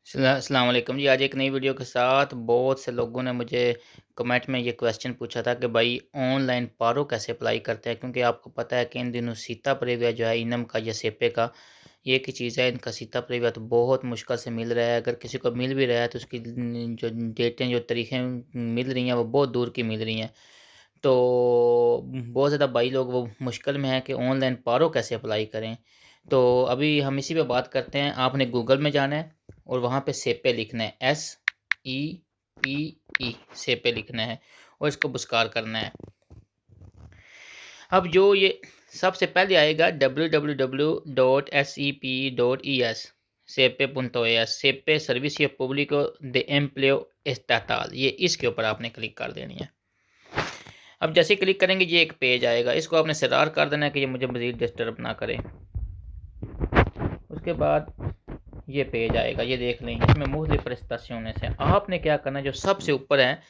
अस्सलाम वालेकुम जी। आज एक नई वीडियो के साथ बहुत से लोगों ने मुझे कमेंट में ये क्वेश्चन पूछा था कि भाई ऑनलाइन पारो कैसे अप्लाई करते हैं, क्योंकि आपको पता है कि इन दिनों सीता प्रेविया जो है इनम का या सेपे का ये एक ही चीज़ है। इनका सीता प्रेविया तो बहुत मुश्किल से मिल रहा है। अगर किसी को मिल भी रहा है तो उसकी जो डेटें जो तरीक़ें मिल रही हैं वो बहुत दूर की मिल रही हैं। तो बहुत ज़्यादा भाई लोग वो मुश्किल में है कि ऑनलाइन पारो कैसे अप्लाई करें। तो अभी हम इसी पे बात करते हैं। आपने गूगल में जाना है और वहाँ पे सेपे लिखना है, SEPE सेपे लिखना है और इसको पुरस्कार करना है। अब जो ये सबसे पहले आएगा www.sepe.es sepe.es सेपे सर्विcio público de empleo estatal, ये इसके ऊपर आपने क्लिक कर देनी है। अब जैसे क्लिक करेंगे ये एक पेज आएगा, इसको आपने सरार कर देना है कि ये मुझे मज़ीद डिस्टर्ब ना करे। उसके बाद ये पेज आएगा, ये देख लें इसमें मुख्तलिफ प्रेस्टासियोnes हैं। आपने क्या करना है, जो सबसे ऊपर है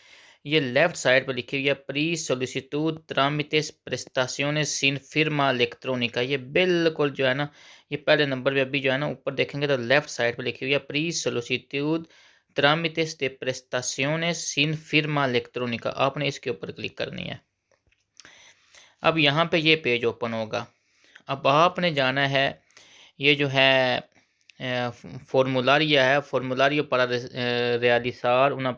ये लेफ्ट साइड पर लिखी हुई है pre सोलिसिtud trámites prestaciones sin firma electrónica, ये बिल्कुल जो है ना ये पहले नंबर पे अभी जो है ना ऊपर देखेंगे तो लेफ्ट साइड पे लिखी हुई है pre सोलिसिtud trámites de prestaciones sin firma electrónica, आपने इसके ऊपर क्लिक करनी है। अब यहाँ पे ये पेज ओपन होगा। अब आपने जाना है ये जो है formulario है, formulario para realizar una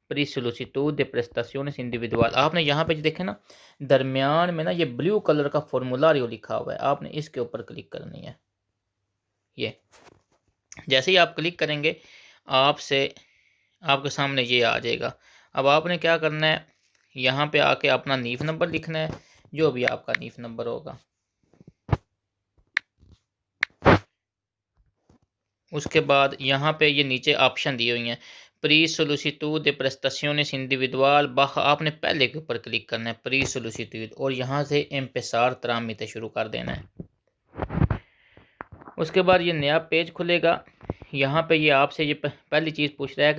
प्री-सोलिसिtud de prestaciones individual, आपने यहाँ पे जो देखे ना दरमियान में ना ये ब्लू कलर का फॉर्मूलारियो लिखा हुआ है, आपने इसके ऊपर क्लिक करनी है। ये जैसे ही आप क्लिक करेंगे आपके सामने ये आ जाएगा। अब आपने क्या करना है, यहाँ पे आके अपना नीफ नंबर लिखना है, जो भी आपका नीफ नंबर होगा। उसके बाद यहाँ पे ये नीचे ऑप्शन दिए हुई हैं प्री सोलिसिtud de prestaciones individual बाह, आपने पहले के ऊपर क्लिक करना है प्री सोलिसिtud और यहाँ से empezar trámite शुरू कर देना है। उसके बाद ये नया पेज खुलेगा। यहाँ पे ये आपसे ये पहली चीज़ पूछ रहा है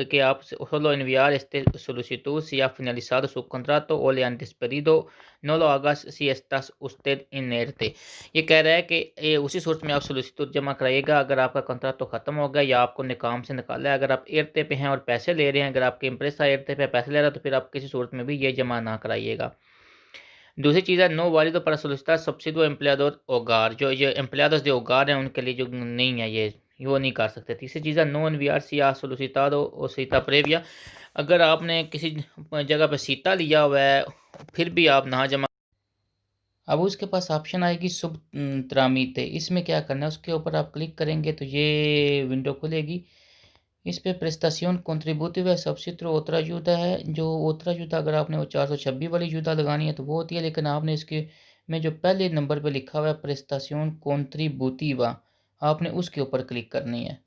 कि आप solo enviar este solicitud si ha finalizado su contrato o le han despedido, no lo hagas si estás usted inerte। ये कह रहा है कि ये उसी सूरत में आप सोलिसिtud जमा कराइएगा अगर आपका कॉन्ट्रैक्ट तो ख़त्म हो गया या आपको निकाम से निकाला है। अगर आप एरते पे हैं और पैसे ले रहे हैं, अगर आपके एम्प्रेसा एरते पे पैसे ले रहा है तो फिर आप किसी सूरत में भी ये जमा ना कराइएगा। दूसरी चीज़ है no वालिdo para solicitar subsidio empleador hogar, जो ये एम्प्लॉयर्स de hogar हैं उनके लिए जो नहीं है ये वो नहीं कर सकते। तीसरी चीज़ है no enviar si ha solicitado o cita previa, अगर आपने किसी जगह पे सीता लिया हुआ है फिर भी आप ना जमा। अब उसके पास ऑप्शन आएगी सुब त्रामिते, इसमें क्या करना है उसके ऊपर आप क्लिक करेंगे तो ये विंडो खुलेगी। इस पे प्रेस्टासियोन कॉन्ट्रीब्यूटिव है, सब्सिट्रो ओतरा युदा है। जो ओतरा युदा अगर आपने वो 426 वाली युदा लगानी है तो वो होती है, लेकिन आपने इसके में जो पहले नंबर पे लिखा हुआ है प्रेस्टासियोन कॉन्ट्रीब्यूटिवा, आपने उसके ऊपर क्लिक करनी है।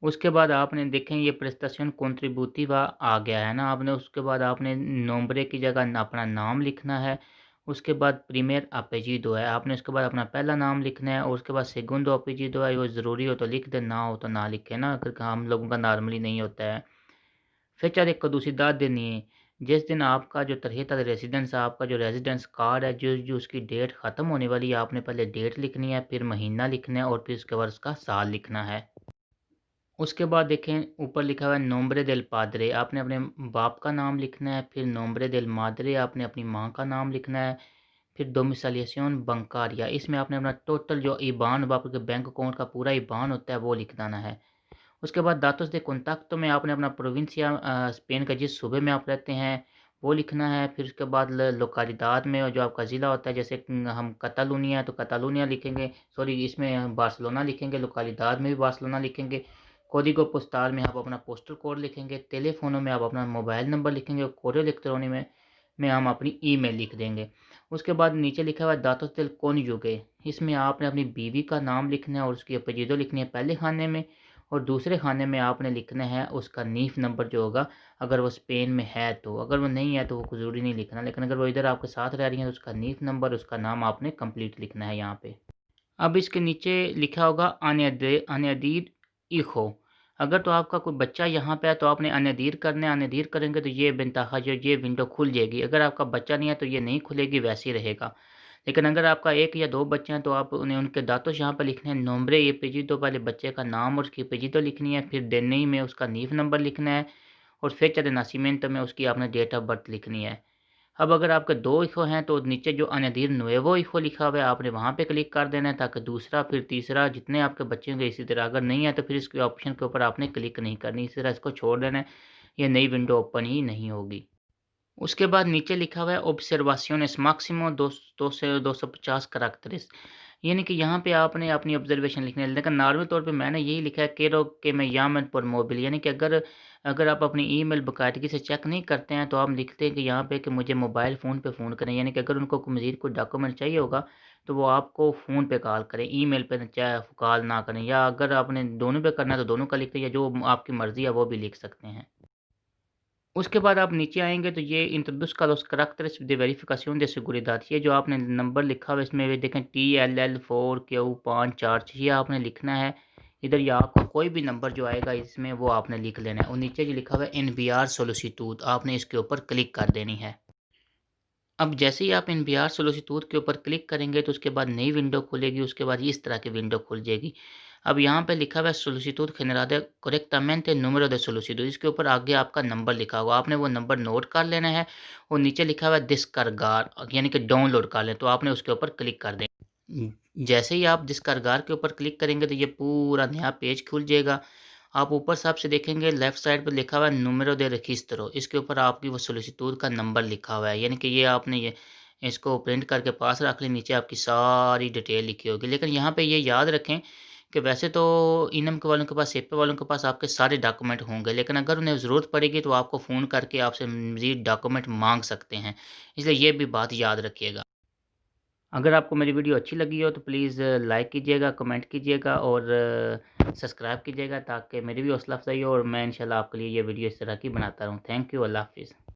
उसके बाद आपने देखें ये प्रेस्टासियोन कॉन्ट्रीब्यूटिवा आ गया है ना, आपने उसके बाद आपने नंबरे की जगह अपना नाम लिखना है। उसके बाद प्रीमियर अपेजिडो है, आपने उसके बाद अपना पहला नाम लिखना है और उसके बाद सेगुंडो अपेजिडो है, वो ज़रूरी हो तो लिख दे, ना हो तो ना लिखे ना, अगर हम लोगों का नॉर्मली नहीं होता है। फिर एक कदूसीदात देनी है, जिस दिन आपका जो तरह रेसिडेंस आपका जो रेजिडेंस कार्ड है जो उसकी डेट ख़त्म होने वाली है, आपने पहले डेट लिखनी है, फिर महीना लिखना है और फिर उसके बाद उसका साल लिखना है। उसके बाद देखें ऊपर लिखा हुआ है नोम्ब्रे देल पादरे, आपने अपने बाप का नाम लिखना है। फिर नोम्ब्रे देल मादरे, आपने अपनी माँ का नाम लिखना है। फिर डोमिसालिएशन बंकारिया, इसमें आपने अपना टोटल जो ईबान आपके बैंक अकाउंट का पूरा ईबान होता है वो लिख देना है। उसके बाद दातोस दे कॉन्टैक्टो में आपने अपना प्रोविंसिया स्पेन का जिस सूबे में आप रहते हैं वो लिखना है। फिर उसके बाद लोकालिदाद में जो आपका ज़िला होता है, जैसे हम कतालूनिया है तो कतालूनिया लिखेंगे, सॉरी इसमें बार्सिलोना लिखेंगे, लोकालिदाद में भी बार्सिलोना लिखेंगे। कोडिगो पोस्टाल में आप अपना पोस्टल कोड लिखेंगे, टेलीफोनों में आप अपना मोबाइल नंबर लिखेंगे और कोडियो इलेक्ट्रॉनिक में हम अपनी ईमेल लिख देंगे। उसके बाद नीचे लिखा हुआ है दातोस देल कोनयुगे, इसमें आपने अपनी बीवी का नाम लिखना है और उसकी अपजीदो लिखनी है पहले खाने में, और दूसरे खाने में आपने लिखना है उसका नीफ नंबर जो होगा, अगर वो स्पेन में है तो, अगर वो नहीं है तो वो ज़रूरी नहीं लिखना, लेकिन अगर वो इधर आपके साथ रह रही है तो उसका नीफ नंबर उसका नाम आपने कंप्लीट लिखना है यहाँ पे। अब इसके नीचे लिखा होगा अनयदीद इखो, अगर तो आपका कोई बच्चा यहाँ पे है तो आपने अनयदीर करना है, अनयदीर करेंगे तो ये बिनतहा जो ये विंडो खुल जाएगी। अगर आपका बच्चा नहीं है तो ये नहीं खुलेगी, वैसे ही रहेगा। लेकिन अगर आपका 1 या 2 बच्चे हैं तो आप उन्हें उनके दाtos यहाँ पर लिखने हैं, nombre y apellido, पहले बच्चे का नाम और उसकी apellido लिखनी है, फिर DNI में उसका NIF नंबर लिखना है और fecha de nacimiento में उसकी आपने डेट ऑफ बर्थ लिखनी है। अब अगर आपके 2 हिस्सों हैं तो नीचे जो अनादिर नुएवो हिस्सो लिखा हुआ है आपने वहाँ पे क्लिक कर देना है, ताकि दूसरा फिर तीसरा जितने आपके बच्चे होंगे इसी तरह, अगर नहीं है तो फिर इसके ऑप्शन के ऊपर आपने क्लिक नहीं करनी, इसी तरह इसको छोड़ देना है, ये नई विंडो ओपन ही नहीं होगी। उसके बाद नीचे लिखा हुआ है ऑब्जर्वाशंस मैक्सिमम 200 से 250 करैक्टर्स, यानी कि यहाँ पे आपने अपनी ऑब्जर्वेशन लिखनी है। लेकिन नॉर्मल तौर पे मैंने यही लिखा है quiero que me llamen por móvil, यानी कि अगर अगर आप अपनी ईमेल बाकायदगी से चेक नहीं करते हैं तो आप लिखते हैं कि यहाँ पे कि मुझे मोबाइल फ़ोन पे फ़ोन करें, यानी कि अगर उनको कोई मज़ीद कोई डॉक्यूमेंट चाहिए होगा तो वो आपको फ़ोन पे कॉल करें, ईमेल पे चाहे कॉल ना करें, या अगर आपने दोनों पे करना है तो दोनों का लिख दें, या जो आपकी मर्ज़ी है वो भी लिख सकते हैं। उसके बाद आप नीचे आएँगे तो ये introduzca los caracteres de verificación de seguridad, ये जो आपने नंबर लिखा हुआ है इसमें भी देखें TLL4Q546 ये आपने लिखना है। इधर या आपको कोई भी नंबर जो आएगा इसमें वो आपने लिख लेना है और नीचे जो लिखा हुआ है एनवीआर सोलिसिट्यूड आपने इसके ऊपर क्लिक कर देनी है। अब जैसे ही आप एनवीआर सोलिसिट्यूड के ऊपर क्लिक करेंगे तो उसके बाद नई विंडो खुलेगी, उसके बाद इस तरह की विंडो खुल जाएगी। अब यहाँ पे लिखा हुआ है सोलिसिट्यूड generada correctamente número de solicitud, इसके ऊपर आगे आपका नंबर लिखा होगा, आपने वो नंबर नोट कर लेना है और नीचे लिखा हुआ है डिस्कारगार यानी कि डाउनलोड कर लें, तो आपने उसके ऊपर क्लिक कर दें। जैसे ही आप डिस्कारगार के ऊपर क्लिक करेंगे तो ये पूरा नया पेज खुल जाएगा। आप ऊपर साइड से देखेंगे लेफ्ट साइड पे लिखा हुआ है número de registro, इसके ऊपर आपकी वो सोलिसिट्यूड का नंबर लिखा हुआ है, यानी कि ये आपने ये इसको प्रिंट करके पास रख लें, नीचे आपकी सारी डिटेल लिखी होगी। लेकिन यहाँ पे ये याद रखें कि वैसे तो इनम के वालों के पास, सेपे वालों के पास आपके सारे डॉक्यूमेंट होंगे, लेकिन अगर उन्हें ज़रूरत पड़ेगी तो आपको फ़ोन करके आपसे मज़ीद डॉक्यूमेंट माँग सकते हैं, इसलिए ये भी बात याद रखिएगा। अगर आपको मेरी वीडियो अच्छी लगी हो तो प्लीज़ लाइक कीजिएगा, कमेंट कीजिएगा और सब्सक्राइब कीजिएगा, ताकि मेरी भी हौसला अफ़ज़ाई हो और मैं इंशाल्लाह आपके लिए ये वीडियो इस तरह की बनाता रहूँ। थैंक यू, अल्लाह हाफ़िज़।